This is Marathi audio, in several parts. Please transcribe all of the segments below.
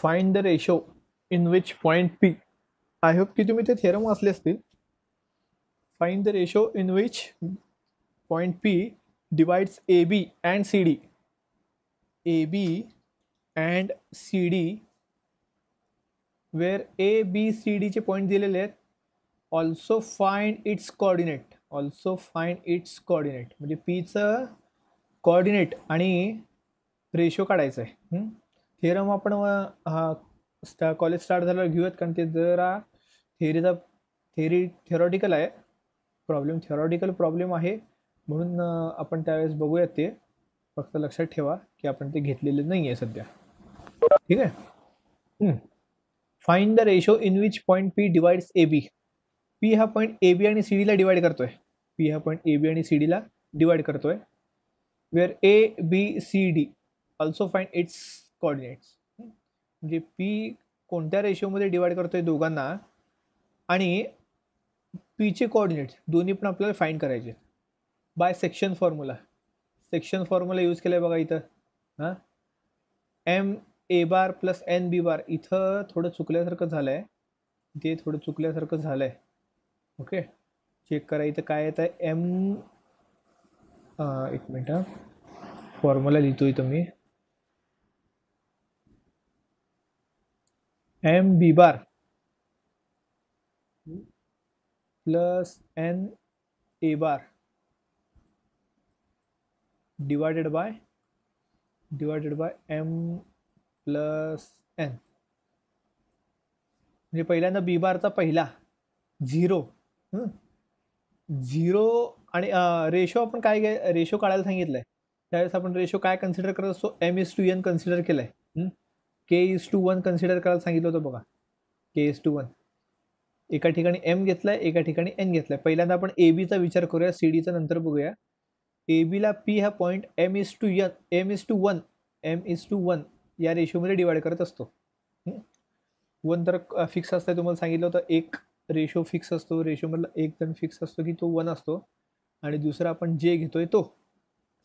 Find the ratio in which point P. I hope की तुम्ही ते थेरम वाचले असतील. Find the ratio in which point P divides A B and C D. A B and C D where A B C डीचे पॉईंट दिलेले आहेत. Also find its coordinate. Also find its coordinate म्हणजे पीचं कोऑर्डिनेट आणि रेशो काढायचं आहे. थेरम आपण कॉलेज स्टार्ट झाल्यावर घेऊयात, कारण ते जरा थेरॉटिकल आहे. थेरॉटिकल प्रॉब्लेम आहे, म्हणून आपण त्यावेळेस बघूयात. ते फक्त लक्षात ठेवा की आपण ते घेतलेले नाही आहे सध्या. ठीक आहे. Find the ratio in which point P divides A B. P हा पॉईंट ए बी आणि सी डीला डिवाइड करतोय. पी हा पॉईंट ए बी आणि सी डीला डिवाइड करतोय. Where A B C D also find its coordinates. म्हणजे पी कोणत्या रेशोमध्ये डिवाइड करतोय दोघांना, आणि पीचे कोऑर्डिनेट्स दोन्ही पण आपल्याला फाइंड करायचे by section formula. Section formula use केलाय बघा इथं. हां, M A bar plus N B bar. इथं थोडं चुकल्यासारखं झालं आहे, ते थोडं चुकल्यासारखं झालं आहे. ओके, चेक करा इथं काय येत आहे. एम, एक मिनिट, फॉर्म्युला लिहितो इथं मी. M B bar plus N A bar divided by M plus N. म्हणजे पहिल्यांदा बी बारचा पहिला 0. 0 आणि रेशो आपण काय रेशो काढायला सांगितलंय, त्यावेळेस आपण रेशो काय कन्सिडर करत असतो. M is to N consider केलंय. के इज टू 1 कन्सिडर करायला सांगितलं होतं बघा. के इज टू 1. एका ठिकाणी एम घेतलाय, एका ठिकाणी एन घेतलाय. पहिल्यांदा आपण ए बीचा विचार करूया, सी डीचा नंतर बघूया. ए बीला पी हा पॉईंट एम इज टू 1 या रेशोमध्ये डिवाइड करत असतो. 1 तर फिक्स असतं, तुम्हाला सांगितलं होतं. एक रेशो फिक्स असतो, रेशोमधला एक जण फिक्स असतो की तो 1 असतो. आणि दुसरा आपण जे घेतोय तो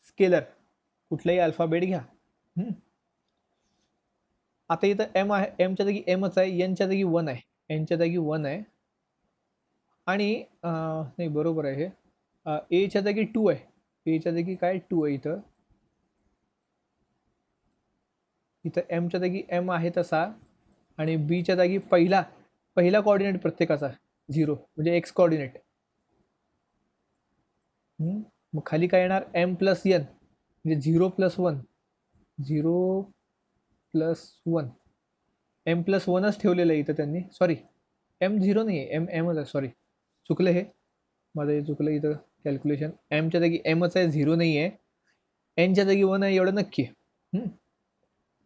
स्केलर, कुठलाही अल्फाबेट घ्या. आता इथं एम आहे, एमच्या जागी एमच आहे, एनच्या जागी 1 आहे, एनच्या जागी 1 आहे. आणि नाही, बरोबर आहे हे. एच्या जागी 2 आहे, एच्या जागी काय 2 आहे. इथं एमच्या जागी एम आहे तसा, आणि बीच्या जागी पहिला कोऑर्डिनेट प्रत्येकाचा 0, म्हणजे एक्स कोऑर्डिनेट. मग खाली काय येणार, एम प्लस एन म्हणजे 0 प्लस 1, 0 प्लस 1. एम प्लस 1च ठेवलेलं आहे इथं त्यांनी. सॉरी, एम 0 नाही आहे, एम एमच आहे. सॉरी, चुकलं हे माझं, हे चुकलं इथं कॅल्क्युलेशन. एमच्या जागी एमच आहे, 0 नाही आहे. एनच्या जागी 1 आहे, एवढं नक्की.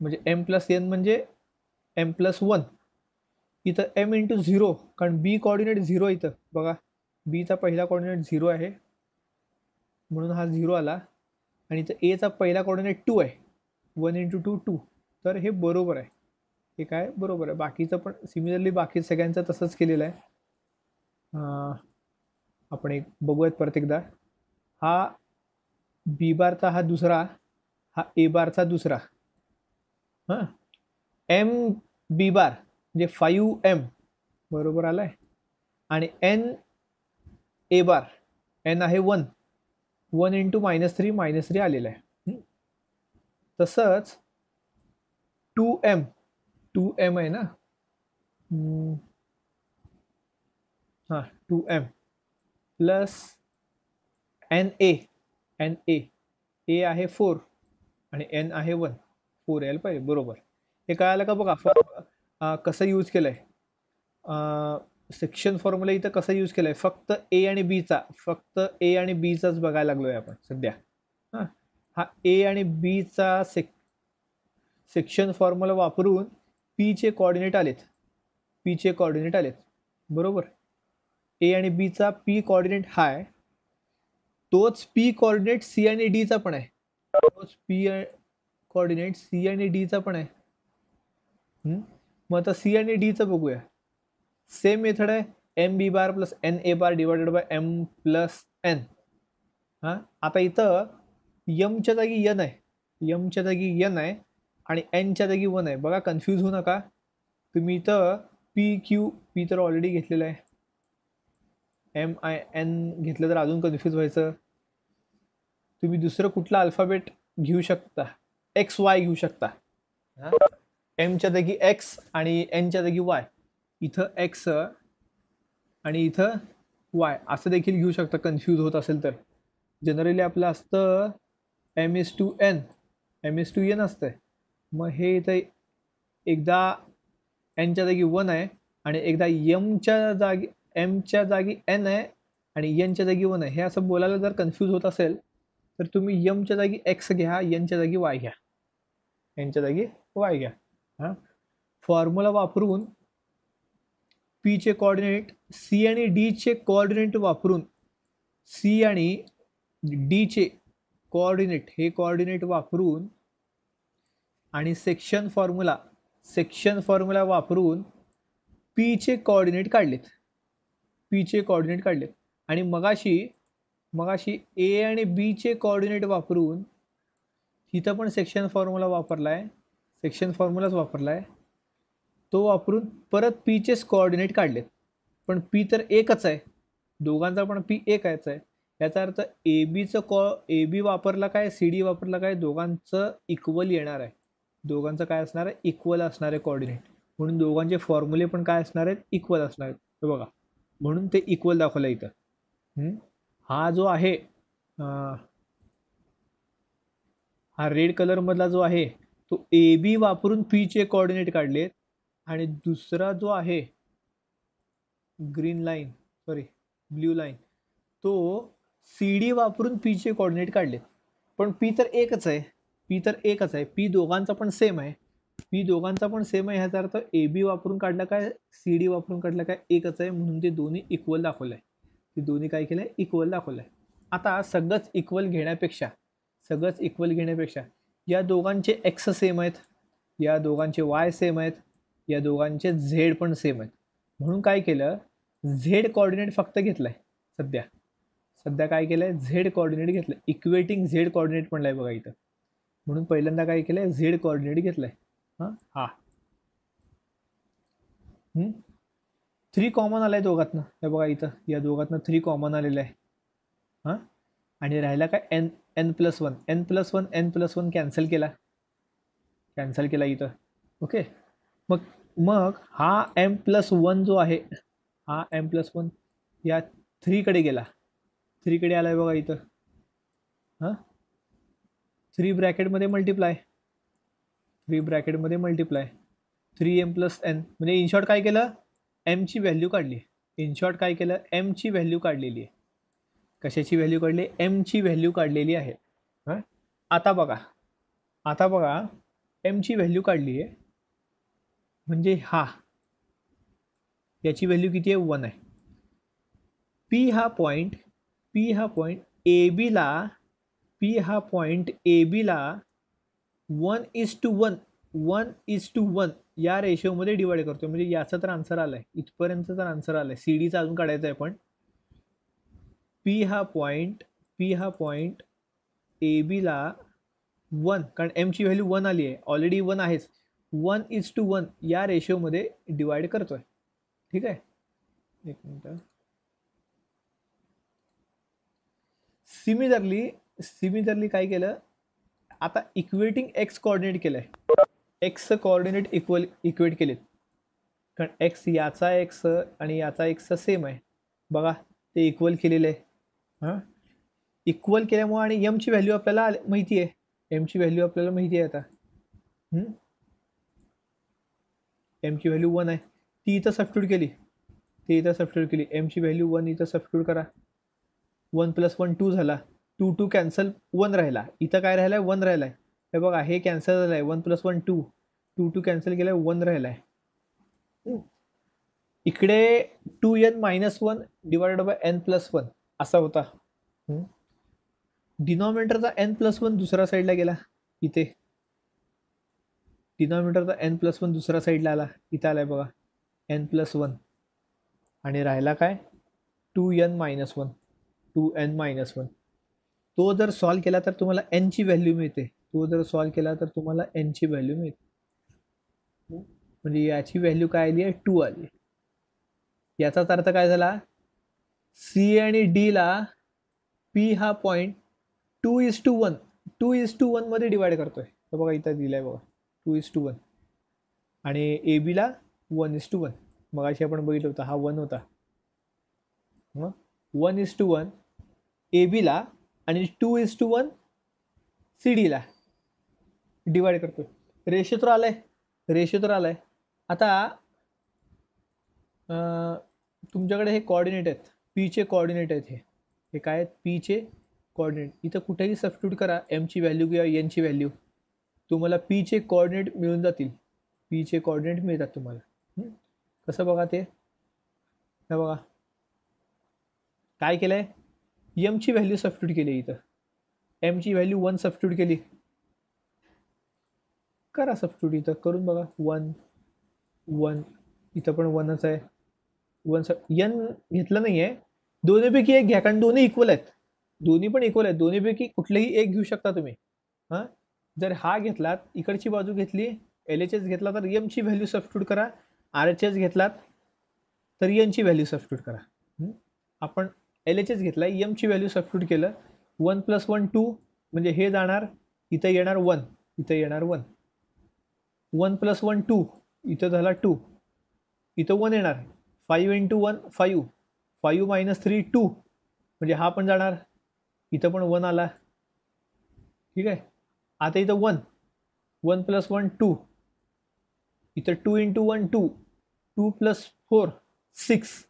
म्हणजे एम प्लस एन म्हणजे एम प्लस 1. इथं एम इंटू 0, कारण बी कोऑर्डिनेट 0 इथं बघा. बीचा पहिला कोऑर्डिनेट 0 आहे, म्हणून हा 0 आला. आणि इथं एचा पहिला कोऑर्डिनेट 2 आहे, 1 इंटू 2 2. तर हे बरोबर आहे, हे काय बरोबर आहे. बाकीचं पण सिमिलरली बाकी सगळ्यांचं तसंच केलेलं आहे. आपण एक बघूयात परत एकदा. हा बी बारचा हा दुसरा, हा ए बारचा दुसरा. हां, एम बी बार म्हणजे 5m बरोबर आलाय. आणि एन ए बार, एन आहे 1 इंटू -3 आलेलं आहे. तसंच 2m आहे ना. हां, 2m प्लस एन ए आहे 4 आणि एन आहे 1. 4 यायला पाहिजे बरोबर. हे कळालं का बघा कसं यूज केलंय. सेक्शन फॉर्म्युला इथं कसं यूज केलंय, फक्त ए आणि बीचाच बघायला लागलोय आपण सध्या. हा ए आणि बीचा सेक्शन फॉर्म्युला वापरून पीचे कोऑर्डिनेट आलेत. बरोबर. ए आणि बीचा पी कोऑर्डिनेट हा आहे, तोच पी कोऑर्डिनेट सी आणि डीचा पण आहे. तोच पी कोऑर्डिनेट सी आणि डीचा पण आहे. मग आता सी आणि डीचं बघूया. सेम मेथड आहे, M B bar plus N A bar divided by M plus N. आता इथं यमच्या जागी यन आहे, आणि एनच्या जागी 1 आहे. बघा कन्फ्यूज होऊ नका तुम्ही. इथं पी तर ऑलरेडी घेतलेलं आहे. MIN घेतलं तर अजून कन्फ्यूज व्हायचं. तुम्ही दुसरं कुठला अल्फाबेट घेऊ शकता, XY घेऊ शकता. एमच्या जागी एक्स आणि एनच्या जागी वाय. इथं एक्स आणि इथं वाय असं देखील घेऊ शकता कन्फ्यूज होत असेल तर. जनरली आपलं असतं M⁴N असतंय. मग हे इथं एकदा एनच्या जागी 1 आहे आणि एकदा एमच्या जागी एन आहे आणि एनच्या जागी 1 आहे. हे असं बोलायला जर कन्फ्यूज होत असेल तर तुम्ही एमच्या जागी एक्स घ्या, एनच्या जागी वाय घ्या, एनच्या जागी वाय घ्या. हां, फॉर्म्युला वापरून पीचे कोऑर्डिनेट, सी आणि डीचे कोऑर्डिनेट वापरून, सी आणि डीचे कोऑर्डिनेट हे कोऑर्डिनेट वापरून आणि सेक्शन फॉर्म्युला वापरून पीचे कोऑर्डिनेट काढलेत. आणि मगाशी ए आणि बीचे कोऑर्डिनेट वापरून तिथं पण सेक्शन फॉर्म्युलाच वापरलाय. तो वापरून परत पीचेच कोऑर्डिनेट काढलेत. पण पी तर एकच आहे, दोघांचा पण पी एकच आहे. याचा अर्थ ए बी वापरला काय, सी डी वापरला काय, दोघांचं इक्वल येणार आहे. दोघांचं काय असणार आहे, इक्वल असणार आहे कोऑर्डिनेट. म्हणून दोघांचे फॉर्म्युले पण काय असणार आहेत, इक्वल असणार आहेत. बघा, म्हणून ते इक्वल दाखवलं इथं. हा जो आहे हा रेड कलर मधला जो आहे तो ए बी वापरून पीचे कोऑर्डिनेट काढलेत आणि दुसरा जो आहे ब्ल्यू लाईन तो सी डी वापरून पीचे कोऑर्डिनेट काढलेत. पण पी तर एकच आहे. पी दोघांचा पण सेम आहे. ह्याचा अर्थ ए बी वापरून काढला काय, सी डी वापरून काढला काय, एकच आहे. म्हणून ते दोन्ही इक्वल दाखवलंय. काय केलंय, इक्वल दाखवलंय. आता सगळंच इक्वल घेण्यापेक्षा या दोघांचे एक्स सेम आहेत, या दोघांचे वाय सेम आहेत, या दोघांचे झेड पण सेम आहेत. म्हणून काय केलं, झेड कोऑर्डिनेट फक्त घेतलाय. सध्या काय केलंय, झेड कोऑर्डिनेट घेतलंय. इक्वेटिंग झेड कोऑर्डिनेट म्हणलाय बघा इथं. म्हणून पहिल्यांदा काय केलंय, झेड कोऑर्डिनेट घेतलाय. हा 3 कॉमन आलाय दोघातनं. हे बघा इथं या दोघातनं 3 कॉमन आलेलं आहे. आणि राहिला काय, n+1 कॅन्सल केला इथं. ओके, मग हा m+1 जो आहे, हा m+1 या 3 कडे गेला. 3 कडे आलाय बघा इथं. 3 ब्रॅकेटमध्ये मल्टिप्लाय 3m+n. म्हणजे इन शॉर्ट काय केलं, एमची व्हॅल्यू काढली. एमची व्हॅल्यू काढलेली आहे. कशाची व्हॅल्यू काढली, एमची व्हॅल्यू काढलेली आहे. आता बघा एमची व्हॅल्यू काढली आहे म्हणजे याची व्हॅल्यू किती आहे, 1 आहे. पी हा पॉइंट ए बीला 1:1 या रेशोमध्ये डिवाइड करतो. म्हणजे याचा तर आन्सर आलाय, इथपर्यंत तर आन्सर आलाय. सीडीचा अजून काढायचा आहे. पण पी हा पॉइंट ए बीला 1, कारण एमची व्हॅल्यू 1 आली आहे, ऑलरेडी 1 आहेच, 1:1 या रेशोमध्ये डिवाइड करतोय. ठीक आहे, एक मिनिट. सिमिलरली काय केलं, आता इक्वेटिंग एक्स कोऑर्डिनेट केलंय. एक्स कोऑर्डिनेट इक्वेट केलेत, कारण एक्स याचा एक्स आणि याचा एक्स सेम आहे. बघा ते इक्वल केलेलं आहे. इक्वल केल्यामुळे आणि एमची व्हॅल्यू आपल्याला माहिती आहे. आता एमची व्हॅल्यू 1 आहे, ती इथं सबस्टिट्यूट केली. एमची व्हॅल्यू 1 इथं सबस्टिट्यूट करा. 1+1 2 झाला. 2 कॅन्सल, 1 राहिला. इथं काय राहिलाय, 1 राहिलाय. हे बघा हे कॅन्सल झालाय. 1+1 2 कॅन्सल केलाय, 1 राहिलाय. इकडे 2n-1 डिवाइडेड बाय n+1 असा होता. डिनॉमिनेटरचा n+1 दुसऱ्या साईडला गेला. इथे डिनॉमिनेटरचा n+1 दुसऱ्या साईडला आला. इथं आलाय बघा n+1 आणि राहिला काय, 2n-1. तो जर सॉल्व केला तर तुम्हाला n ची व्हॅल्यू मिळते. तो जर सॉल्व केला तर तुम्हाला एन ची व्हॅल्यू मिळते. म्हणजे याची व्हॅल्यू काय आली आहे 2 आली. याचाच अर्थ काय झाला, सी आणि डी ला पी हा पॉईंट 2:1 2:1 मध्ये डिवाइड करतोय. तर बघा इथं दिलाय बघा 2:1 आणि ए बी ला 1:1. मग अशी आपण बघितलं होतं, हा 1 होता. 1:1 ए बी ला आणि 2:1 सी डी ला डिवाइड करतोय. रेशो तर आलाय, रेशो तर आलाय. आता तुमच्याकडे हे कोऑर्डिनेट आहेत, पी चे कोऑर्डिनेट आहेत. हे काय आहेत, पी चे कोऑर्डिनेट. इथं कुठेही सबस्टिट्यूट करा एम ची व्हॅल्यू किंवा एन ची व्हॅल्यू, तुम्हाला पी चे कोऑर्डिनेट मिळून जातील. पी चे कोऑर्डिनेट मिळतात तुम्हाला. कसं बघा ते, हे बघा काय केलंय, एम ची व्हॅल्यू सबस्टिट्यूट केली. इथं एम ची व्हॅल्यू 1 सबस्टिट्यूट केली. करा सबस्टिट्यूट, इथं करून बघा. 1 1 इथं पण 1च आहे. 1 एन घेतलं नाहीये, दोन्हीपैकी एक घ्या, कारण दोन्ही इक्वल आहेत. दोन्ही पण इक्वल आहेत, दोन्हीपैकी कुठलेही एक घेऊ शकता तुम्ही. हां, जर हा घेतलात, इकडची बाजू घेतली, एल एच एस घेतला तर एम ची व्हॅल्यू सबस्टिट्यूट करा. आर एच एस घेतलात तर एन ची व्हॅल्यू सबस्टिट्यूट करा. आपण एल एच एस घेतला, एम ची व्हॅल्यू सबस्टिट्यूट केलं. 1 + 1 2 म्हणजे हे जाणार, इथं येणार 1, इथं येणार 1. 1 + 1 2, इथं झाला 2, इथं 1 येणार. 5 × 1 5, 5 - 3 2 म्हणजे हा पण जाणार, इथं पण 1 आला. ठीक आहे. आता इथं 1 1 + 1 2, इथं 2 × 1 2, 2 + 4 6,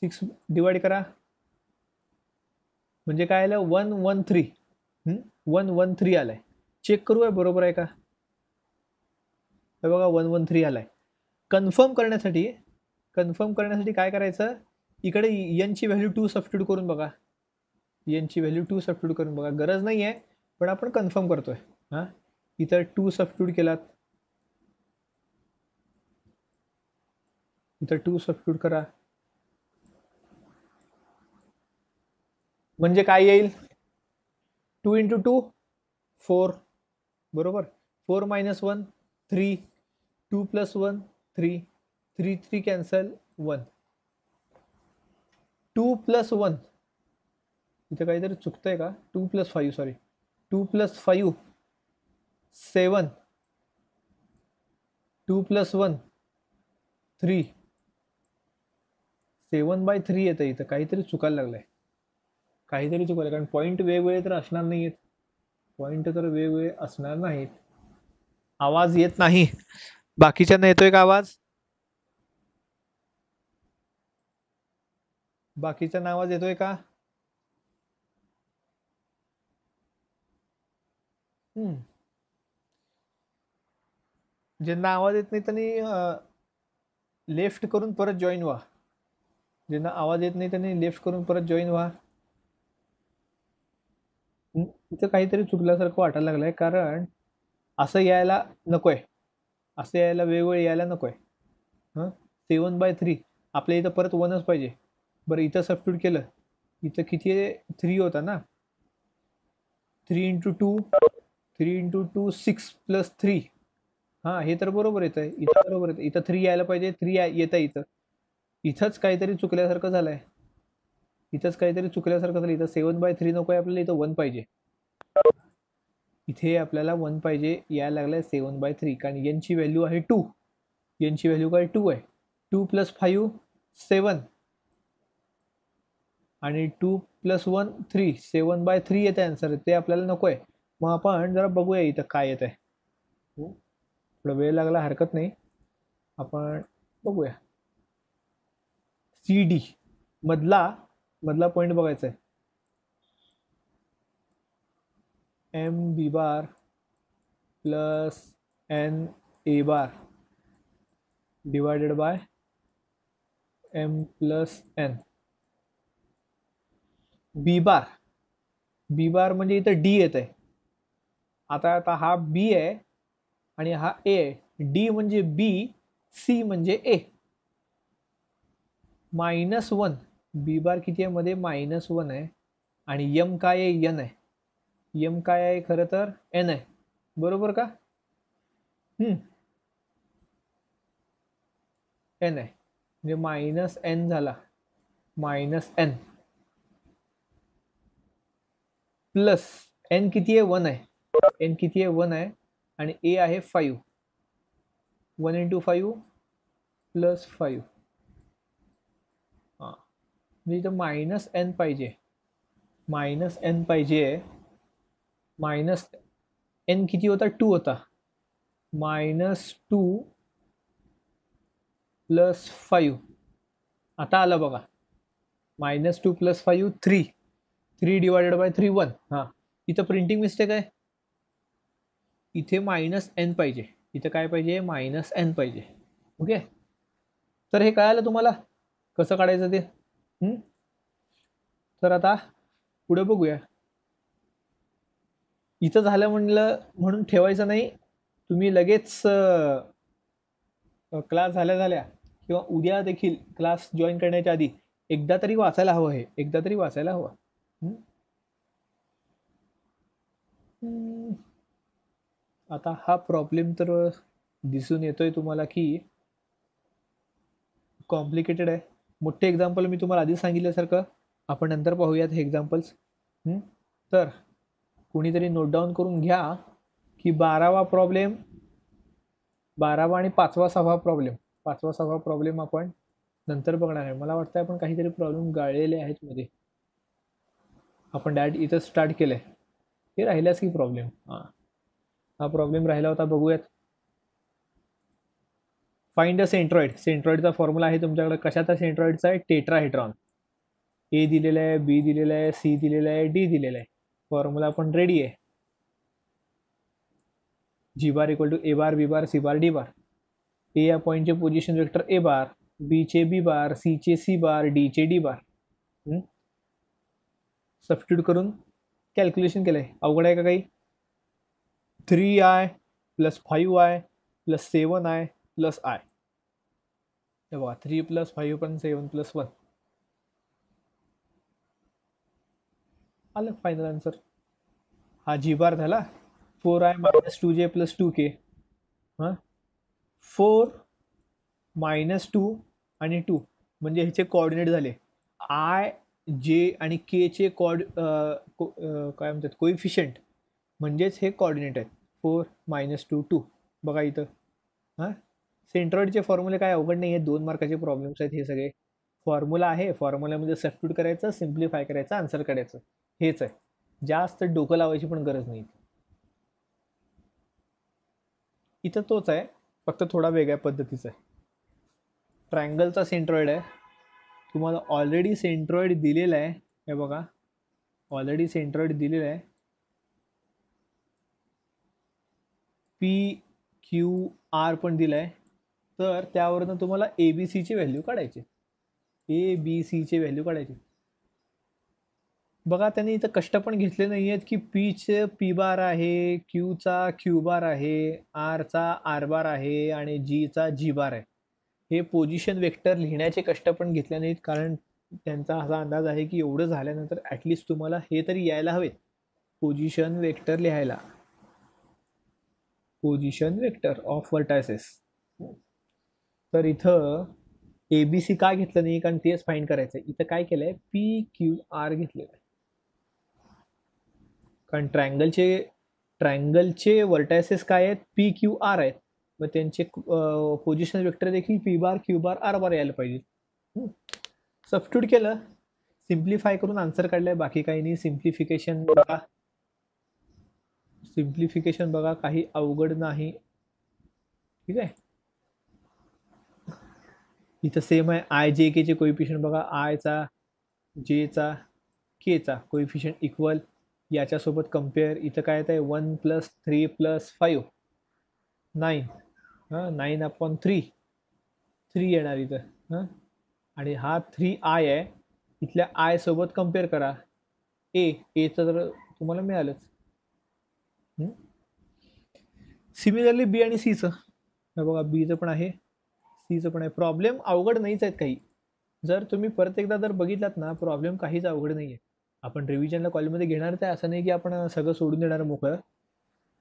6 डिवाइड करा म्हणजे काय आलं 1 1 3. 1 1 3 आलाय. चेक करूया बरोबर आहे का. हे बघा 1 1 3 आलाय. कन्फर्म करण्यासाठी काय करायचं, इकडे एन ची व्हॅल्यू 2 सबस्टिट्यूट करून बघा. एन ची व्हॅल्यू 2 सबस्टिट्यूट करून बघा. गरज नाही आहे, पण आपण कन्फर्म करतोय. हां, इथं 2 सबस्टिट्यूट केलात, इथं 2 सबस्टिट्यूट करा. म्हणजे काय येईल, 2 × 2 4 बरोबर. 4 - 1 3, 2 + 1 3, 3 3 कॅन्सल 1, 2 + 1 इथं काहीतरी चुकतंय का, 2 + 5 सॉरी, 2 + 5 7, 2 + 1 3, 7/3 येतं. इथं काहीतरी चुकायला लागलंय, काहीतरी चुकायला, कारण पॉईंट वेगवेगळे तर असणार नाहीत. पॉईंट तर वेगवेगळे असणार नाहीत. आवाज येत नाही, बाकीच्यांना येतोय का आवाज, बाकीच्यांना आवाज येतोय का. ज्यांना आवाज येत नाही त्यांनी लेफ्ट करून परत जॉईन व्हा. ज्यांना आवाज येत नाही त्यांनी लेफ्ट करून परत जॉईन व्हा. इथं काहीतरी चुकल्यासारखं वाटायला लागलंय, कारण असं यायला नकोय, असं यायला वेगवेगळं यायला नकोय. 7/3 आपल्या इथं परत 1च पाहिजे. बरं इथं सबस्टिट्यूट केलं, इथं किती 3 होता ना, 3 × 2 3 × 2 6 + 3. हां, हे तर बरोबर येत आहे, इथं बरोबर येतं. इथं 3 यायला पाहिजे, 3 येत आहे इथं. इथंच काहीतरी चुकल्यासारखं झालंय, इथंच काहीतरी चुकल्यासारखं झालं. इथं 7/3 नको आहे आपल्याला, इथं 1 पाहिजे. इथे आपल्याला 1 पाहिजे, यायला लागलाय 7/3, कारण एन ची व्हॅल्यू आहे 2. एन ची व्हॅल्यू काय 2 आहे. 2 + 5 7 आणि 2 + 1 3, 7/3 येते आन्सर. ते आपल्याला नको आहे. मग आपण जरा बघूया इथं काय येत आहे. थोडा वेळ लागला हरकत नाही, आपण बघूया. सी डी मधला पॉईंट बघायचा आहे. M B bar plus N A bar divided by M plus N. B bar म्हणजे इथं डी येत आहे. आता हा बी आहे आणि हा ए आहे. डी म्हणजे बी, सी म्हणजे ए. -1 बी बार किती आहे मध्ये, -1 आहे आणि एम काय आहे, एन आहे. एम काय आहे खरं तर एन आहे, बरोबर का? एन आहे म्हणजे मायनस एन झाला, मायनस एन प्लस एन किती आहे 1 आहे, एन किती आहे 1 आहे आणि ए आहे 5, 1 इंटू 5 प्लस 5, हां म्हणजे इथं मायनस एन पाहिजे, मायनस एन पाहिजे, मायनस एन किती होता 2 होता, -2 प्लस 5, आता आलं बघा, -2 प्लस 5 3, 3 डिवायडेड बाय 3 1, हां इथं प्रिंटिंग मिस्टेक आहे, इथे मायनस एन पाहिजे, इथं काय पाहिजे मायनस एन पाहिजे. ओके, तर हे कळालं तुम्हाला कसं काढायचं ते. तर आता पुढे बघूया. इथं झालं म्हणलं म्हणून ठेवायचं नाही, तुम्ही लगेच क्लास झाल्या किंवा उद्या देखील क्लास जॉईन करण्याच्या आधी एकदा तरी वाचायला हवं, हे एकदा तरी वाचायला हवं. आता हा प्रॉब्लेम तर दिसून येतोय तुम्हाला की कॉम्प्लिकेटेड आहे. मोठे एक्झाम्पल मी तुम्हाला आधी सांगितल्यासारखं आपण नंतर पाहूयात हे एक्झाम्पल्स. तर कोणीतरी नोट डाऊन करून घ्या की 12वा प्रॉब्लेम, 12वा आणि 5वा 6वा प्रॉब्लेम, 5वा 6वा प्रॉब्लेम आपण नंतर बघणार आहे. मला वाटतं आपण काहीतरी प्रॉब्लेम गाळलेले आहेत मध्ये, आपण डायरेक्ट इथं स्टार्ट केलंय, हे राहिल्याच की प्रॉब्लेम. हा प्रॉब्लेम राहिला होता, बघूयात. फाइंड अ सेंट्रॉइड, सेंट्रॉइडचा फॉर्म्युला आहे तुमच्याकडे, कशाचा सेंट्रॉइडचा आहे, टेट्राहेड्रॉन. ए दिलेला आहे, बी दिलेला आहे, सी दिलेला आहे, डी दिलेला आहे, फॉर्म्युला पण रेडी आहे. G bar equal to A bar B bar C bar D bar. A या पॉईंटचे position vector A bar, B चे बी बार, सी चे सी बार, डी चे डी बार. सबस्टिट्यूट करून कॅल्क्युलेशन केलंय, अवघड आहे का काही? 3i plus 5i plus 7i plus i, हे बघा 3 प्लस 5 पण 7 प्लस 1 आलं फायनल आन्सर. हा जी बार झाला, 4i minus 2j plus 2k, हां 4 -2 आणि 2 म्हणजे ह्याचे कोऑर्डिनेट झाले, आय जे आणि के चे काय म्हणतात कोइफिशियंट, म्हणजेच हे कोऑर्डिनेट आहेत. 4 -2 2, बघा इथं. हां सेंट्रॉइडचे फॉर्म्युले काय अवघड नाही आहे, 2 मार्काचे प्रॉब्लेम्स आहेत हे सगळे. फॉर्म्युला आहे, फॉर्म्युल्यामध्ये सबस्टिट्यूट करायचं, सिम्प्लिफाय करायचं, आन्सर काढायचं, हेच आहे. जास्त डोकं लावायची पण गरज नाही. इथं तोच आहे, फक्त थोडा वेगळ्या पद्धतीचा आहे. ट्रायंगलचा सेंट्रॉइड आहे, तुम्हाला ऑलरेडी सेंट्रॉइड दिलेला आहे, हे बघा ऑलरेडी सेंट्रॉइड दिलेला आहे, पी क्यू आर पण दिला आहे, तर त्यावरनं तुम्हाला ए बी सीची व्हॅल्यू काढायची, ए बी सीची व्हॅल्यू काढायची. बघा त्यांनी इथं कष्ट पण घेतले नाही आहेत की पीचे पी बार आहे, क्यूचा क्यू बार आहे, आरचा आर बार आहे आणि जीचा जी बार आहे. हे पोझिशन वेक्टर लिहिण्याचे कष्ट पण घेतले नाहीत, कारण त्यांचा असा अंदाज आहे की एवढं झाल्यानंतर ॲटलिस्ट तुम्हाला हे तरी यायला हवे, पोझिशन वेक्टर लिहायला, पोझिशन वेक्टर ऑफ व्हर्टायसेस. तर इथं ए बी सी का घेतलं नाही, कारण तेच फाईंड करायचं आहे. इथं काय केलंय, पी क्यू आर घेतलेलं आहे, कारण ट्रायंगलचे व्हर्टायसेस काय आहेत, पी क्यू आर आहेत, मग त्यांचे पोझिशन वेक्टर देखील P bar Q bar R bar यायला पाहिजे. सबस्टिट्यूट केलं, सिम्प्लिफाय करून आन्सर काढलाय, बाकी काही नाही. सिम्प्लिफिकेशन बघा, सिम्प्लिफिकेशन बघा, काही अवघड नाही. ठीक आहे, इथं सेम आहे, आय जे केचे कोइफिशियंट बघा, आयचा जेचा केचा कोइफिशियंट इक्वल, याच्यासोबत कम्पेअर. इथं काय येत आहे, 1 + 3 + 5 9, 9/3 3 येणार इथं. आणि हा 3i आहे, इथल्या आय सोबत कम्पेअर करा, एचं तर तुम्हाला मिळालंच. सिमिलरली बी आणि सीचं बघा, बीचं पण आहे, सीचं पण आहे. प्रॉब्लेम अवघड नाहीच आहेत काही, जर तुम्ही परत एकदा जर बघितलात ना, प्रॉब्लेम काहीच अवघड नाही आहे. आपण रिव्हिजनला कॉलेजमध्ये घेणारच आहे, असं नाही की आपण सगळं सोडून देणार मोकळं.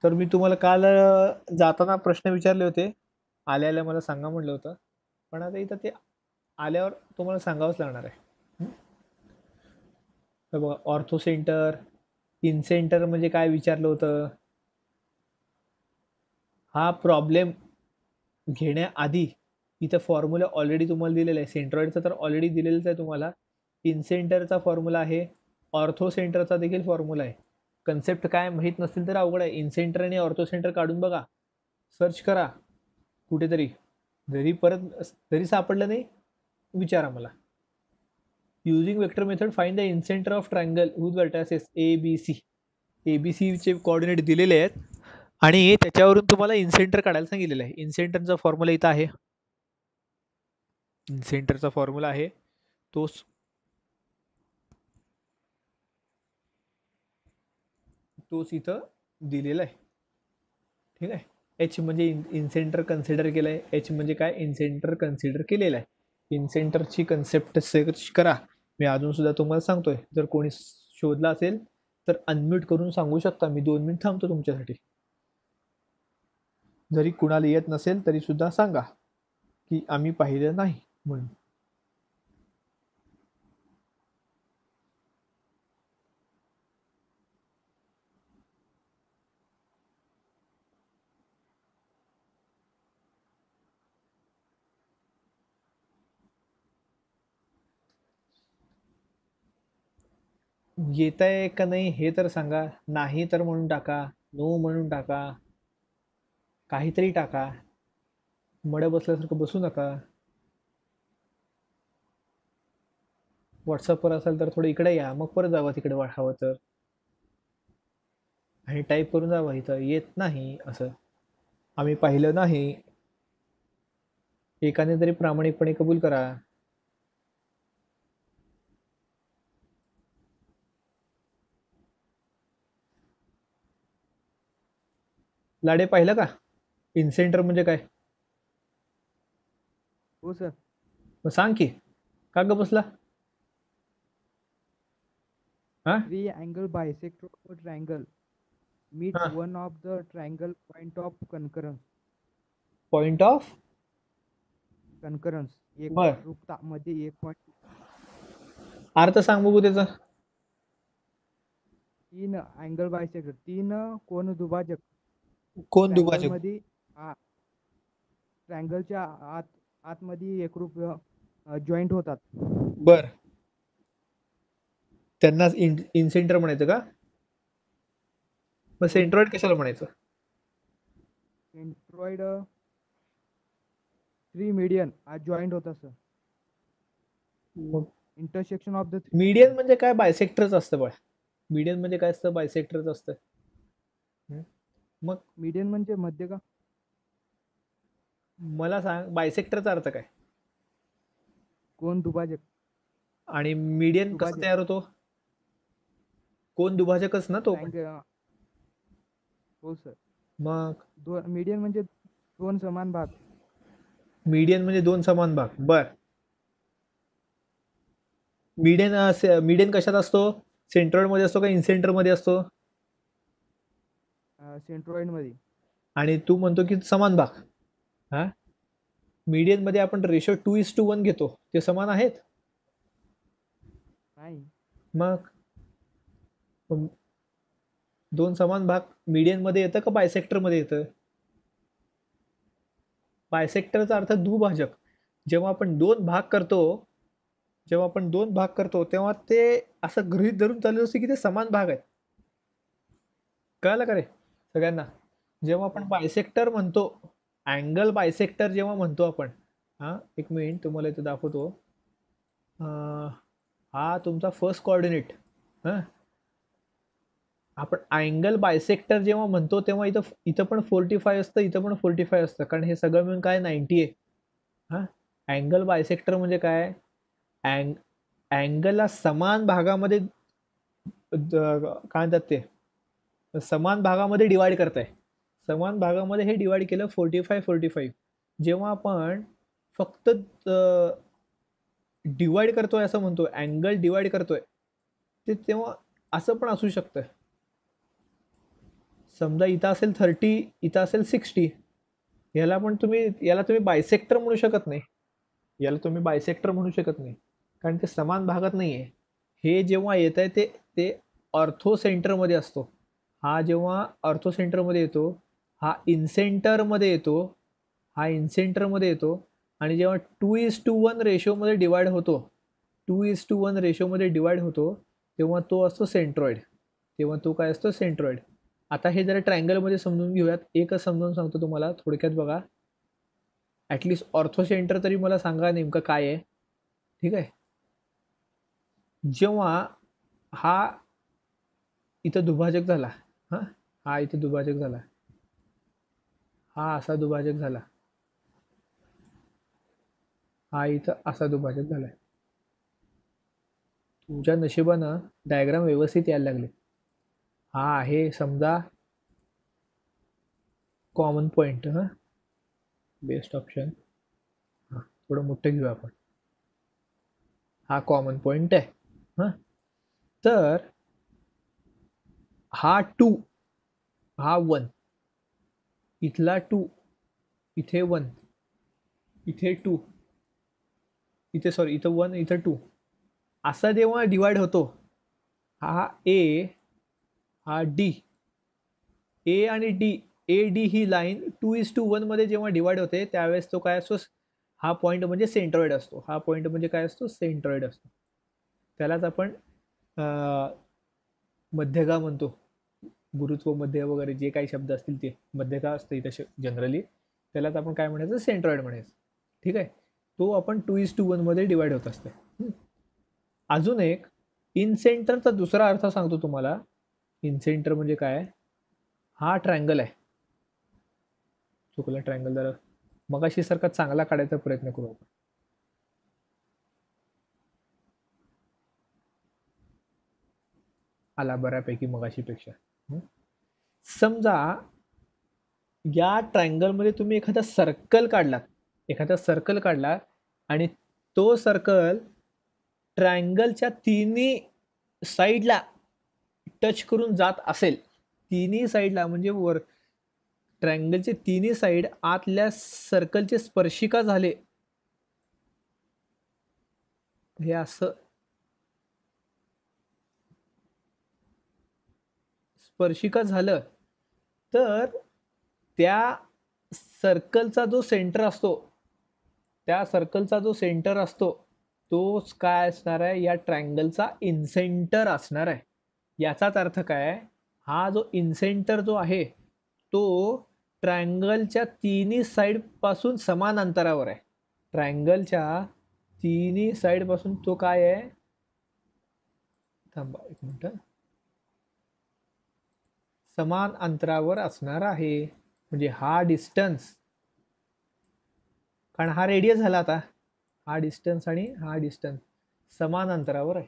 तर मी तुम्हाला काल जाताना प्रश्न विचारले होते, आल्या मला सांगा म्हटलं होतं, पण आता इथं ते आल्यावर तुम्हाला सांगावंच लागणार आहे. तर बघा, ऑर्थो सेंटर, इन सेंटर म्हणजे काय विचारलं होतं. हा प्रॉब्लेम घेण्याआधी इथं फॉर्म्युला ऑलरेडी तुम्हाला दिलेला आहे. सेंट्रॉइडचा तर ऑलरेडी दिलेलाच आहे तुम्हाला. इन सेंटरचा फॉर्म्युला आहे, ऑर्थो सेंटरचा देखील फॉर्म्युला आहे. कन्सेप्ट काय माहीत नसतील तर अवघड आहे. इन सेंटर आणि ऑर्थो सेंटर काढून बघा, सर्च करा कुठेतरी, जरी सापडलं नाही विचारा मला. Using vector method find the incentre of triangle whose vertices ABC चे कोऑर्डिनेट दिलेले आहेत आणि त्याच्यावरून तुम्हाला इन सेंटर काढायला सांगितलेलं आहे. इन सेंटरचा फॉर्म्युला इथं आहे. इन सेंटरचा फॉर्म्युला आहे तोच इथं दिलेला आहे. ठीक आहे. एच म्हणजे इन सेंटर कन्सिडर केलं आहे. एच म्हणजे काय, इन सेंटर कन्सिडर केलेलं आहे. इन सेंटरची कन्सेप्ट सर्च करा. मी अजून सुद्धा तुम्हाला सांगतोय. जर कोणी शोधला असेल तर अनम्यूट करून सांगू शकता. मी 2 मिनिट थांबतो तुमच्यासाठी. जरी कुणाला येत नसेल तरी सुद्धा सांगा की आम्ही पाहिलं नाही म्हणून. येत आहे का नाही हे तर सांगा. नाही तर म्हणून टाका, नो म्हणून टाका, काहीतरी टाका. मड बसल्यासारखं बसू नका. व्हॉट्सअपवर असाल तर थोडं इकडे या, मग परत जावं तिकडे हवं तर, आणि टाईप करून जावं इथं येत नाही असं, आम्ही पाहिलं नाही. एकाने तरी प्रामाणिकपणे कबूल करा. लाडे पाहिलं का इनसेंटर म्हणजे काय? हो सर. मग सांग की, का ग बसला? हा Three angle bisect of a triangle meet हा one of the triangle point of concurrence. Point of Concurrence एक बर, रूपता मध्ये एक पॉइंट. अर्थ सांग बघू त्याचा. तीन अँगल बायसेक्टर, तीन कोन दुभाजक कोण ट्रायंगल दुभाजक? मध्ये ट्रायंगलच्या आतमध्ये एकरूप जॉईंट होतात. बर, त्यांना इनसेंटर म्हणायचं का? मग हो सर. सेंट्रॉइड कशाला म्हणायचं? सेंट्रॉइड थ्री मीडियन जॉईंट होतात सर. मग intersection of the three median median. म्हणजे काय? बायसेक्टरच असतं बळ. मीडियन म्हणजे काय असतं? बायसेक्टरच असतं. मग मीडियन म्हणजे मध्य का? मला सांग, बायसेक्टरचा अर्थ काय? कोन दुभाजक. आणि मीडियन कसा दुभाजक तयार होतो? कोण दुभाजकच ना तो पण. ट्रायंगल. हो सर. मग दोन मीडियन म्हणजे दोन समान भाग. मीडियन म्हणजे दोन समान भाग. बर, मीडियन कशात असतो? सेंट्रॉइड मध्ये असतो का इनसेंटर मध्ये असतो? सेंट्रॉइड मध्ये. आणि तू म्हणतो की समान भाग. हा, मीडियन मध्ये आपण रेशो 2:1 घेतो, ते समान आहेत? नाही. मग दोन समान भाग मीडियन मध्ये येतं का बायसेक्टर मध्ये येतं? बायसेक्टरचा अर्थ दुभाजक. जेव्हा आपण दोन भाग करतो तेव्हा ते असं गृहीत धरून चालू असते की ते समान भाग आहेत. कळलं का रे सगळ्यांना? जेव्हा आपण बायसेक्टर म्हणतो, अँगल बायसेक्टर जेव्हा म्हणतो आपण, हा एक मिनिट तुम्हाला इथे दाखवतो. हा तुमचा फर्स्ट कोऑर्डिनेट. हा, आपण अँगल बायसेक्टर जेव्हा म्हणतो तेव्हा इथं इथं पण 45 असतं, इथं पण 45 असतं, कारण हे सगळं मिळून काय 90 आहे. हा, अँगल बायसेक्टर म्हणजे काय? अँगलला समान भागामध्ये काय म्हणतात ते, समान भागामध्ये डिवाइड करताय. समान भागामध्ये हे डिवाइड केलं 45. जेव्हा आपण फक्त डिवाइड करतोय असं म्हणतो, अँगल डिवाइड करतोय, ते तेव्हा असं पण असू शकतं. समजा इथं असेल 30, इथं असेल 60. याला तुम्ही बायसेक्टर म्हणू शकत नाही. याला तुम्ही बायसेक्टर म्हणू शकत नाही, कारण ते समान भागात नाही आहे. हे जेव्हा येत आहे ते ऑर्थो सेंटरमध्ये असतो. हा जेव्हा ऑर्थो सेंटरमध्ये येतो, हा इनसेंटरमध्ये येतो, हा इनसेंटरमध्ये येतो, आणि जेव्हा 2:1 रेशोमध्ये डिवाइड होतो, 2:1 रेशोमध्ये डिवाइड होतो, तेव्हा तो असतो सेंट्रॉइड. तेव्हा तो काय असतो? सेंट्रॉइड. आता हे जरा ट्रायंगलमध्ये समजून घेऊयात. एकच समजून सांगतो तुम्हाला थोडक्यात बघा. ॲटलिस्ट ऑर्थो सेंटर तरी मला सांगा नेमकं काय आहे. ठीक आहे. जेव्हा हा इथं दुभाजक झाला, हा इथे दुभाजक झाला, हा असा दुभाजक झाला, हा इथं असा दुभाजक झालाय. तुमच्या नशिबानं डायग्राम व्यवस्थित यायला लागले. हा आहे समजा कॉमन पॉईंट. Best option. थोडं मोठं घेऊया आपण. हा कॉमन पॉईंट आहे. तर हा 2, हा 1, इथला 2, इथे 1, इथे 2, इथे सॉरी इथं 1, इथं 2, असा जेव्हा डिवाइड होतो, हा ए, हा डी, ए आणि D, A D he line 2:1 मध्ये जेव्हा डिवाइड होते त्यावेळेस तो काय असतो? हा पॉईंट म्हणजे सेंट्रॉइड असतो. हा पॉईंट म्हणजे काय असतो? सेंट्रॉइड असतो. त्यालाच आपण मध्यगा म्हणतो. गुरुत्व मध्य वगैरे जे काही शब्द असतील ते मध्यगा असते तसे जनरली. त्यालाच आपण काय म्हणायचं? सेंट्रॉइड म्हणायचं. ठीक आहे. तो आपण 2:1 मध्ये डिवाइड होत असते. अजून एक इनसेंटरचा दुसरा अर्थ सांगतो तुम्हाला. इनसेंटर म्हणजे काय? हा ट्रायंगल आहे. चुकला ट्रायंगल, जरा मगाशी सारखा चांगला काढायचा प्रयत्न करू आपण. आला बऱ्यापैकी मगाशीपेक्षा. समजा या ट्रायंगलमध्ये तुम्ही एखादा सर्कल काढला आणि तो सर्कल ट्रायंगलच्या तिन्ही साईडला टच करून जात असेल, तिन्ही साईडला म्हणजे वर ट्रायंगलचे तिन्ही साईड आतल्या सर्कलचे स्पर्शिका झाले, हे असं स्पर्शिका झालं, तर त्या सर्कलचा जो सेंटर असतो तोच काय असणार आहे? या ट्रायंगलचा इनसेंटर असणार आहे. याचाच अर्थ काय? हा जो इनसेंटर जो आहे तो ट्रायंगलच्या तिन्ही साईड पासून समान अंतरावर आहे. ट्रायंगलच्या तिन्ही साईड पासून तो काय आहे? थांबा एक मिनिट. समान अंतरावर असणार आहे. म्हणजे हा डिस्टन्स, कारण हा रेडियस झाला आता, हा डिस्टन्स आणि हा डिस्टन्स समान अंतरावर आहे.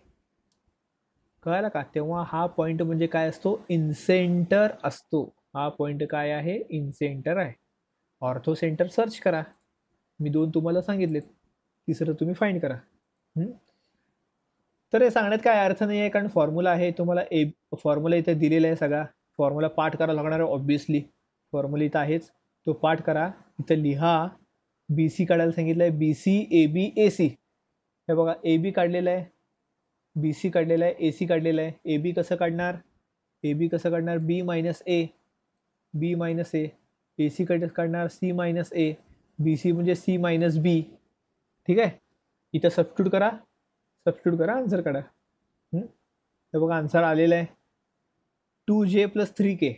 कळालं का? तेव्हा हा पॉइंट म्हणजे काय असतो? इनसेंटर असतो. हा पॉइंट काय आहे? इनसेंटर आहे. ऑर्थो सेंटर सर्च करा. मी 2 तुम्हाला सांगितलेत, तिसरं तुम्ही फाइंड करा. तर हे सांगण्यात काय अर्थ नाही आहे, कारण फॉर्म्युला आहे. तुम्हाला फॉर्म्युला इथे दिलेला आहे. सगळा फॉर्म्युला पाठ करावा लागणार आहे. ऑब्व्हियसली फॉर्म्युला इथं आहेच, तो पाठ करा. इथं लिहा. बी सी काढायला सांगितलं आहे. B C, A B, A C. हे बघा, ए बी काढलेलं आहे, बी सी काढलेलं आहे, ए सी काढलेलं आहे. ए बी कसं काढणार? ए बी कसं काढणार? बी मायनस ए, बी मायनस ए. ए सी काढणार सी मायनस ए. बी सी म्हणजे सी मायनस बी. ठीक आहे. इथं सबस्टिट्यूट करा, आन्सर काढा. हे बघा आन्सर आलेला आहे 2J + 3K.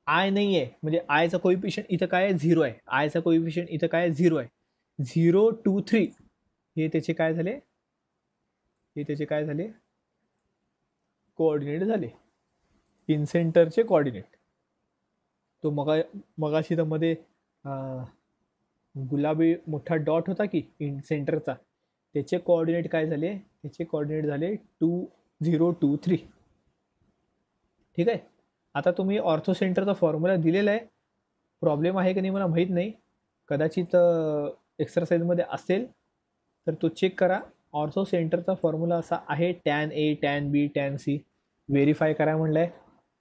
आय नाही आहे, म्हणजे आयचा कोइफिशियंट इथं काय आहे? 0 आहे. आयचा कोइफिशियंट इथं काय आहे? 0 आहे. 0, 2, 3 हे त्याचे काय झाले? कोऑर्डिनेट झाले, इनसेंटरचे कोऑर्डिनेट. तो मगाशी मध्ये गुलाबी मोठा डॉट होता की इनसेंटरचा, त्याचे कोऑर्डिनेट काय झाले? त्याचे कोऑर्डिनेट झाले 2, 0, 2, 3. ठीक आहे. आता तुम्ही ऑर्थो सेंटरचा फॉर्म्युला दिलेला आहे. प्रॉब्लेम आहे की नाही मला माहीत नाही, कदाचित एक्सरसाइजमध्ये असेल तर तो चेक करा. ऑर्थो सेंटरचा फॉर्म्युला असा आहे tan A tan B tan C. Verify करा म्हणलंय.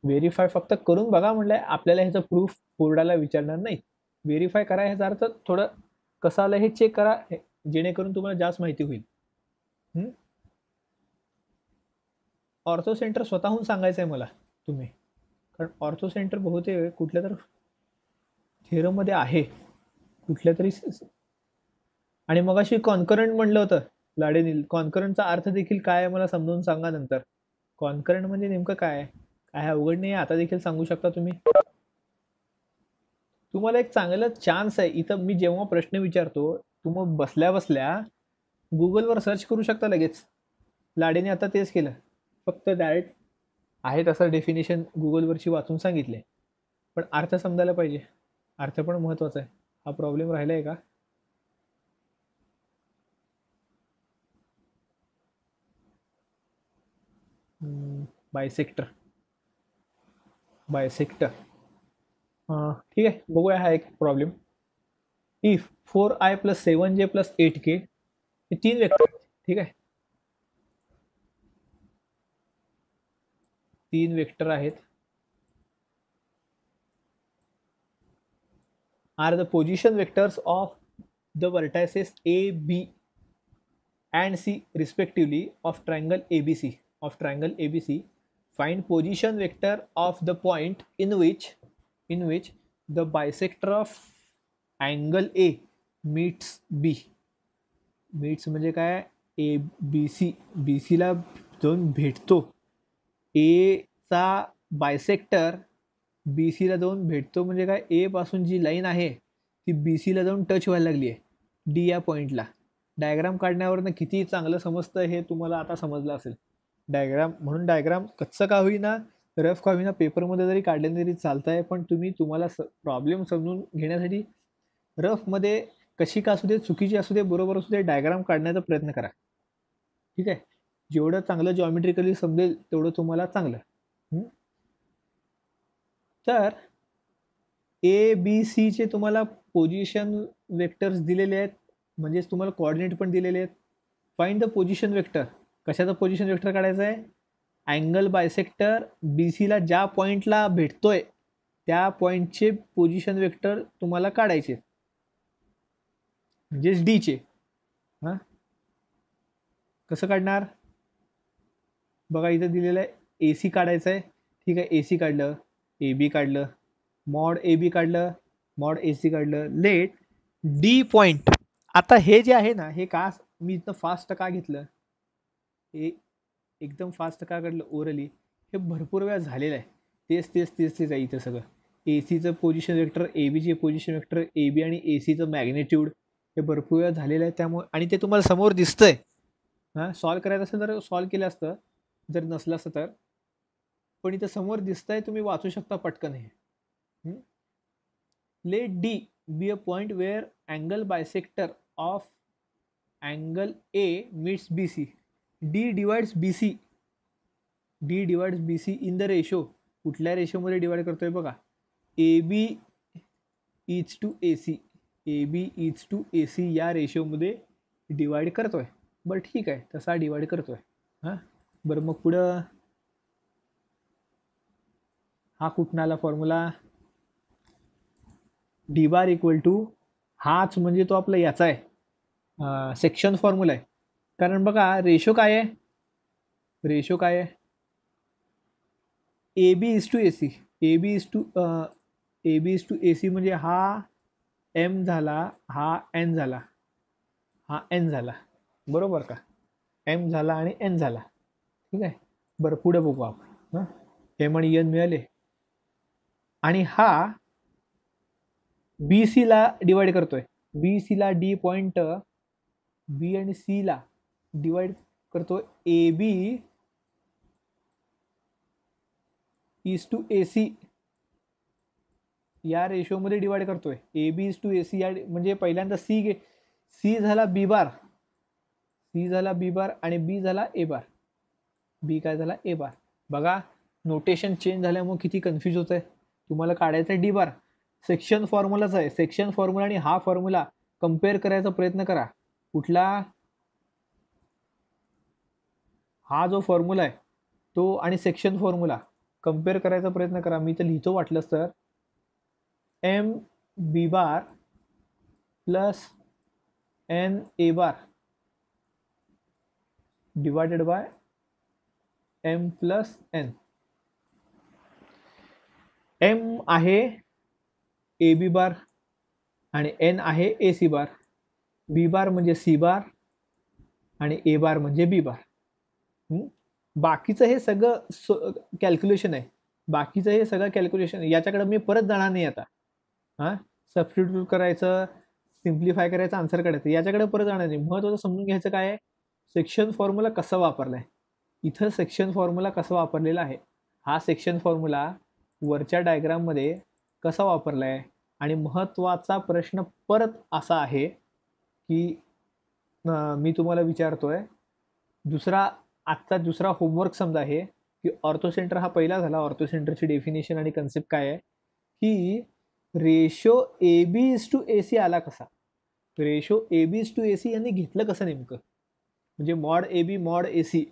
व्हेरीफाय फक्त करून बघा म्हणलंय. आपल्याला ह्याचं प्रूफ बोर्डाला विचारणार नाही. व्हेरीफाय करा ह्याचा अर्थ थोडं कसं आलं हे चेक करा, जेणेकरून तुम्हाला जास्त माहिती होईल. ऑर्थो सेंटर स्वतःहून सांगायचं आहे मला तुम्ही, कारण ऑर्थो सेंटर बहुतेक कुठल्या तर थेरममध्ये आहे कुठल्या तरी. आणि मग अशी कॉन्करंट म्हणलं होतं लाडेनी. कॉन्करंटचा अर्थ देखील काय आहे मला समजावून सांगा नंतर. कॉन्करंट म्हणजे नेमकं काय आहे? काय अवघड नाही, आता देखील सांगू शकता तुम्ही. तुम्हाला एक चांगला चान्स आहे इथं. मी जेव्हा प्रश्न विचारतो तुम्ही बसल्या बसल्या गुगलवर सर्च करू शकता लगेच. लाडेने आता तेच केलं, फक्त डायरेक्ट आहे तसं डेफिनेशन गुगलवरची वाचून सांगितले. पण अर्थ समजायला पाहिजे, अर्थ पण महत्त्वाचा आहे. हा प्रॉब्लेम राहिला आहे का? बायसेक्टर. बायसेक्टर ठीक आहे, बघूया हा एक problem. If 4i + 7j + 8k हे 3 वेक्टर, ठीक आहे, 3 वेक्टर आहेत. Are the position vectors of the vertices A, B and C respectively of triangle ABC. Of triangle ABC, find position vector of the point in which the bisector of angle A meets B. meets म्हणजे काय? A B C, B C ला जाऊन भेटतो. A चा बायसेक्टर बी सी ला जाऊन भेटतो म्हणजे काय? ए पासून जी लाईन आहे ती बी सी ला जाऊन टच व्हायला लागली आहे डी या पॉईंटला. डायग्राम काढण्यावरनं किती चांगलं समजतं हे तुम्हाला आता समजलं असेल. डायग्राम म्हणून डायग्राम कच्चं का होईना, रफ का होईना, पेपरमध्ये जरी काढले तरी चालतं आहे. पण तुम्हाला प्रॉब्लेम समजून घेण्यासाठी रफमध्ये कशी का असू दे, चुकीची असू दे, बरोबर असू दे, डायग्राम काढण्याचा प्रयत्न करा. ठीक आहे, जेवढं चांगलं जॉमेट्रिकली समजेल तेवढं तुम्हाला चांगलं. तर ए बी सीचे तुम्हाला पोझिशन वेक्टर्स दिलेले आहेत, म्हणजेच तुम्हाला कोऑर्डिनेट पण दिलेले आहेत. Find the position vector. कशाचा पोझिशन वेक्टर काढायचा आहे? अँगल बायसेक्टर बी सीला ज्या पॉईंटला भेटतोय त्या पॉईंटचे पोझिशन वेक्टर तुम्हाला काढायचे, म्हणजेच डीचे. हां, कसं काढणार? बघा इथं दिलेलं आहे ए सी काढायचं आहे. ठीक आहे, ए सी काढलं, ए बी काढलं, मॉड ए बी काढलं, मॉड ए सी काढलं, लेट डी पॉईंट. आता हे जे आहे ना, हे का मी इथं फास्ट का घेतलं, हे एकदम फास्ट का काढलं ओरली, हे भरपूर वेळा झालेलं आहे. तेच आहे इथं सगळं. ए सीचं पोझिशन वेक्टर, ए बीचे पोझिशन वेक्टर, ए बी आणि ए सीचं मॅग्नेट्यूड हे भरपूर वेळा झालेलं आहे. त्यामुळे आणि ते तुम्हाला समोर दिसतंय. हां, सॉल्व करायचं असेल तर सॉल्व केलं असतं, जर नसलं असतं तर. पण इथं समोर दिसतंय, तुम्ही वाचू शकता पटकन हे. Let D be a point where angle bisector of angle A meets B C. D divides B C. D divides B C in the ratio. कुठल्या रेशोमध्ये डिवाइड करतोय बघा? A B is to A C. A B is to A C या रेशोमध्ये डिवाइड करतोय. बरं ठीक आहे, तसा डिवाइड करतोय. हां, बरं मग पुढं हा कुठून आला formula? D bar equal to, हाच म्हणजे तो आपला याचा आहे सेक्शन फॉर्म्युला आहे. कारण बघा रेशो काय आहे? रेशो काय आहे? A B is to A C. A B is to A C म्हणजे हा एम झाला, हा एन झाला, हा एन झाला, बरोबर का? एम झाला आणि एन झाला. ठीक आहे, बरं पुढे बघू आपण. हां, एम आणि एन मिळाले. आणि हा बी सी ला डिवाइड करतोय. बी सी ला डी पॉइंट बी आणि सी ला डिवाइड करतोय. A B is to A C या रेशोमध्ये डिवाइड करतोय. A B is to A C या म्हणजे पहिल्यांदा सी झाला बी बार, सी झाला बी बार आणि बी झाला ए बार. बी काय झाला? ए बार. बघा नोटेशन चेंज झाल्यामुळे किती कन्फ्यूज होत आहे. तुम्हाला काढायचं आहे डी बार. सेक्शन फॉर्म्युलाच आहे. सेक्शन फॉर्म्युला आणि हा फॉर्म्युला कम्पेअर करायचा प्रयत्न करा. कुठला? हा जो फॉर्म्युला आहे तो आणि सेक्शन फॉर्म्युला कम्पेअर करायचा प्रयत्न करा. मी तर लिहितो वाटलंच तर M B bar plus N A bar divided by M plus N. M आहे ए बी बार आणि एन आहे ए सी बार. बी बार म्हणजे सी बार आणि ए बार म्हणजे बी बार. बाकीचं हे सगळं कॅल्क्युलेशन आहे. बाकीचं हे सगळं कॅल्क्युलेशन याच्याकडे मी परत जाणार नाही आता. हां, सबस्टिट्यूट करायचं, सिम्प्लिफाय करायचं, आन्सर काढायचं, याच्याकडे परत जाणार नाही. महत्त्वाचं समजून घ्यायचं काय आहे, सेक्शन फॉर्म्युला कसा वापरला आहे. इथं सेक्शन फॉर्म्युला कसा वापरलेला आहे. हा सेक्शन फॉर्म्युला वरच्या डायग्राममध्ये कसा वापरला आहे. आणि महत्त्वाचा प्रश्न परत असा आहे की मी तुम्हाला विचारतोय, आजचा दुसरा होमवर्क समजा आहे की ऑर्थोसेंटर हा पहिला झाला. ऑर्थोसेंटरची डेफिनेशन आणि कन्सेप्ट काय आहे की ratio A B is to A C आला कसा. Ratio A B is to A C यांनी घेतलं कसं नेमकं, म्हणजे mod A B mod A C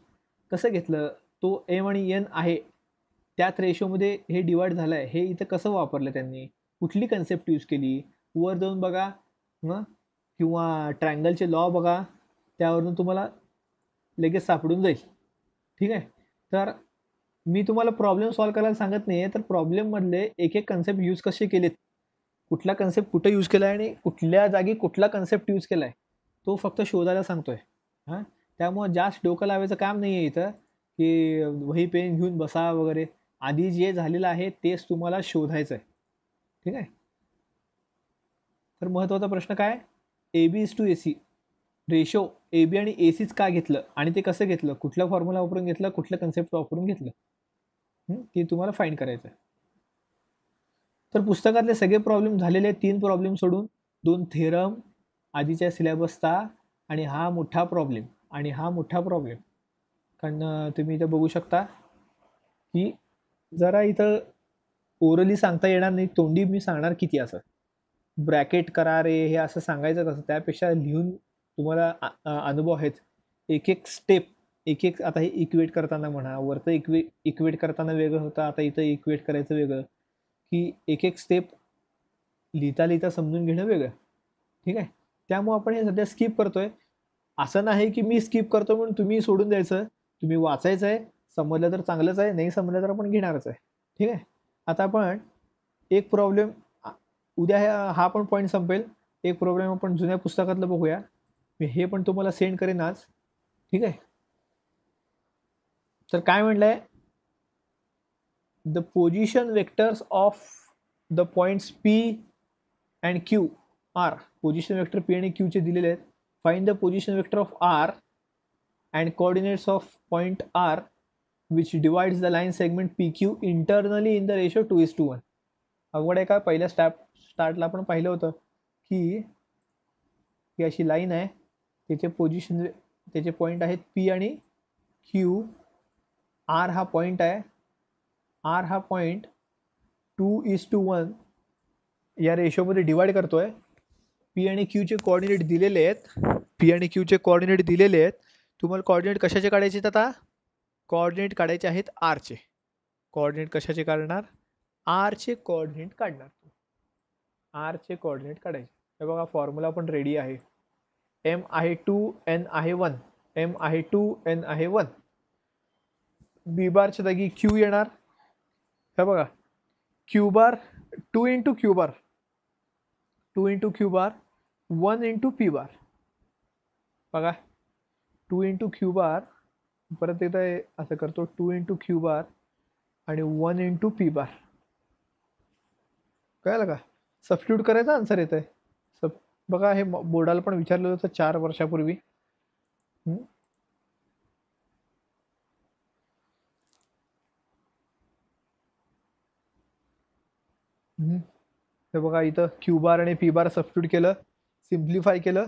कसं घेतलं. तो एम आणि एन आहे त्यात रेशोमध्ये हे डिवाइड झालं आहे. हे इथं कसं वापरलं त्यांनी, कुठली कन्सेप्ट यूज केली, वर जाऊन बघा किंवा ट्रायंगलचे लॉ बघा, त्यावरून तुम्हाला लगेच सापडून जाईल. ठीक आहे. तर मी तुम्हाला प्रॉब्लेम सॉल्व्ह करायला सांगत नाही आहे, तर प्रॉब्लेममधले एक एक कन्सेप्ट यूज कसे केलेत, कुठला कन्सेप्ट कुठे यूज केला आहे आणि कुठल्या जागी कुठला कन्सेप्ट यूज केला आहे तो फक्त शोधायला सांगतोय. हां, त्यामुळे जास्त डोकं लावायचं काम नाही आहे इथं की वही पेन घेऊन बसा वगैरे. आधी जे झालेलं आहे तेच तुम्हाला शोधायचं आहे. ठीक आहे. तर महत्त्वाचा प्रश्न काय, A B is to A C ratio A B आणि ए सीच का घेतलं आणि ते कसं घेतलं, कुठला फॉर्म्युला वापरून घेतलं, कुठलं कन्सेप्ट वापरून घेतलं, ते तुम्हाला फाईंड करायचं आहे. तर पुस्तकातले सगळे प्रॉब्लेम झालेले आहेत. 3 प्रॉब्लेम सोडून 2 थेरम आधीच्या सिलेबसचा आणि हा मोठा प्रॉब्लेम आणि हा मोठा प्रॉब्लेम. कारण तुम्ही इथं बघू शकता की जरा इथं ओरली सांगता येणार नाही, तोंडी मी सांगणार किती असं. ब्रॅकेट करा रे हे असं सांगायचं कसं, त्यापेक्षा लिहून तुम्हाला अनुभव आहेत. एक एक स्टेप एक एक, आता हे इक्वेट करताना म्हणा, वरतं इक्वेट करताना वेगळं होतं, आता इथं इक्वेट करायचं वेगळं, की एक एक स्टेप लिहिता लिहिता समजून घेणं वेगळं. ठीक आहे. त्यामुळे आपण हे सध्या स्किप करतोय. असं नाही की मी स्किप करतो म्हणून तुम्ही सोडून द्यायचं. तुम्ही वाचायचं आहे, समजलं तर चांगलंच आहे, नाही समजलं तर आपण घेणारच आहे. ठीक आहे. आता आपण एक प्रॉब्लेम उद्या हा पण पॉईंट संपेल. एक प्रॉब्लेम आपण जुन्या पुस्तकातलं बघूया. मी हे पण तुम्हाला सेंड करेन आज. ठीक आहे. तर काय म्हटलंय, the position vectors of the points P and Q R. Position vector P आणि क्यूचे दिलेले आहेत. Find the position vector of R and coordinates of point R which divides the line segment P Q internally in the ratio 2:1. अवघड आहे का. पहिल्या स्टार्टला आपण पाहिलं होतं की ही अशी लाईन आहे, त्याचे पोझिशन त्याचे पॉईंट आहेत पी आणि क्यू. आर हा पॉईंट आहे, आर हा पॉईंट 2:1 या रेशोमध्ये डिवाइड करतोय. पी आणि क्यूचे कोऑर्डिनेट दिलेले आहेत. पी आणि क्यूचे कोऑर्डिनेट दिलेले आहेत. तुम्हाला कोऑर्डिनेट कशाचे काढायचे आहेत, आता कोऑर्डिनेट काढायचे आहेत आरचे. कोऑर्डिनेट कशाचे काढणार, आरचे कोऑर्डिनेट काढणार. आरचे कोऑर्डिनेट काढायचे. हे बघा फॉर्म्युला पण रेडी आहे. एम आहे 2, एन आहे 1. एम आहे 2, एन आहे 1. बी बारच्या जागी क्यू येणार. हे बघा Q bar 2 into Q bar, 2 into Q bar, 1 into P बार. बघा 2 इंटू क्यू बार, परत एकदा असं करतो 2 इंटू क्यू बार आणि 1 इंटू पी बार. कळलं का. सबस्टिट्यूट करायचा, आन्सर येत आहे. बघा हे बोर्डाला पण विचारलं होतं 4 वर्षापूर्वी. हे बघा इथं क्यू बार आणि पी बार सबस्टिट्यूट केलं, सिम्प्लिफाय केलं,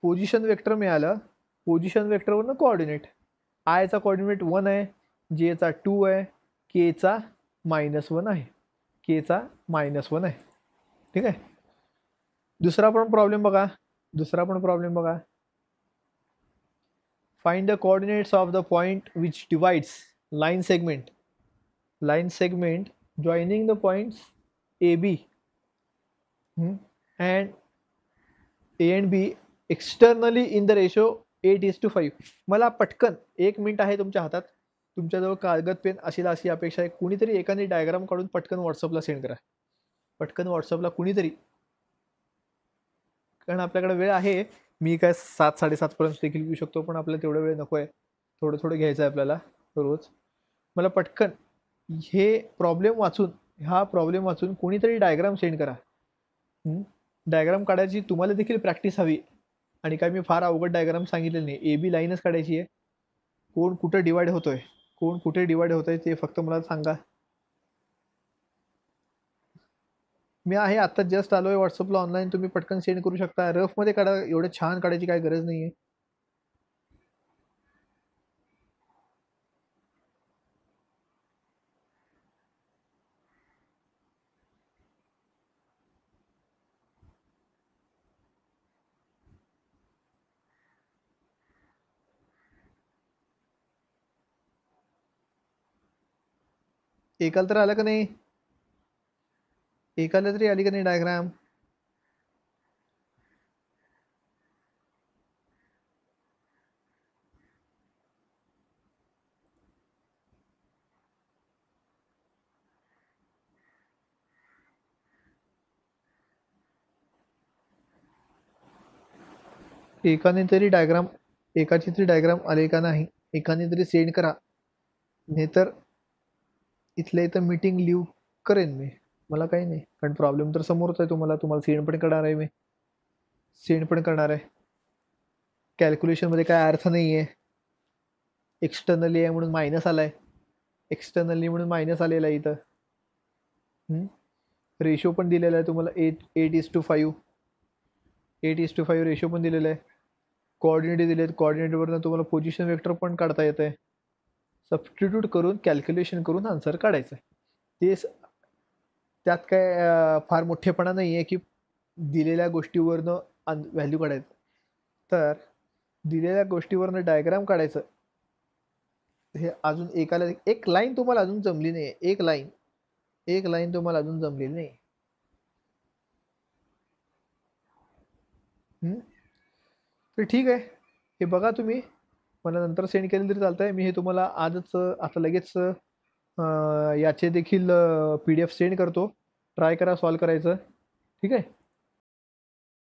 पोझिशन वेक्टर मिळालं. पोझिशन वेक्टरवरनं कोऑर्डिनेट, आयचा कोऑर्डिनेट 1 आहे, जेचा 2 आहे, केचा -1 आहे, केचा -1 आहे. ठीक आहे. दुसरा पण प्रॉब्लेम बघा, find the coordinates of the point which divides line segment joining the points AB and A and B externally in the ratio 8:5. मला पटकन 1 मिनिट आहे तुमच्या हातात, तुमच्याजवळ कागद पेन असेल अशी अपेक्षा आहे. कुणीतरी एखादी डायग्राम काढून पटकन व्हॉट्सअपला सेंड करा, पटकन व्हॉट्सअपला कुणीतरी, कारण आपल्याकडे वेळ आहे. मी काय 7-7:30 पर्यंत देखील घेऊ शकतो, पण आपल्याला तेवढा वेळ नको आहे, थोडं थोडं घ्यायचं आहे आपल्याला रोज. मला पटकन हे हा प्रॉब्लेम वाचून कुणीतरी डायग्राम सेंड करा. डायग्राम काढायची तुम्हाला देखील प्रॅक्टिस हवी, आणि काय मी फार अवघड डायग्राम सांगितलेलं नाही. ए बी लाईनच काढायची आहे. कोण कुठे डिवाइड होतोय ते फक्त मला सांगा. मी आहे आता जस्ट आलोय व्हॉट्सअपला ऑनलाईन, तुम्ही पटकन सेंड करू शकता. रफमध्ये काढा, एवढं छान काढायची काय गरज नाही आहे. एकाला तर आलं का नाही? एकाला तरी आली का नाही डायग्राम? एकाची तरी डायग्राम आले का नाही? एकाने तरी सेंड करा, नाहीतर इथल्या इथं मीटिंग लिव्ह करेन मी. मला काही नाही, कारण प्रॉब्लेम तर समोरच आहे. तुम्हाला सेंड पण करणार आहे, मी सेंड पण करणार आहे. कॅल्क्युलेशनमध्ये काय अर्थ नाही आहे. एक्सटर्नली आहे म्हणून मायनस आलाय, एक्सटर्नली म्हणून मायनस आलेला आहे इथं. रेशो पण दिलेला आहे तुम्हाला 8:5. 8:5 रेशो पण दिलेला आहे. कोऑर्डिनेट दिले आहेत, कोऑर्डिनेटवरनं तुम्हाला पोझिशन वेक्टर पण काढता येत आहे. सबस्टिट्यूट करून कॅल्क्युलेशन करून आन्सर काढायचं आहे. त्यात काय फार मोठेपणा नाही आहे की दिलेल्या गोष्टीवरनं व्हॅल्यू काढायचं. तर दिलेल्या गोष्टीवरनं डायग्राम काढायचं. हे अजून एक लाईन तुम्हाला अजून जमली नाही, एक लाईन तुम्हाला अजून जमलेली नाही. तर ठीक आहे, हे बघा तुम्ही, मला नंतर सेंड केलं तरी चालतंय. मी हे तुम्हाला आजच आता लगेच याचे देखील PDF सेंड करतो. ट्राय करा सॉल्व करायचं, ठीक आहे.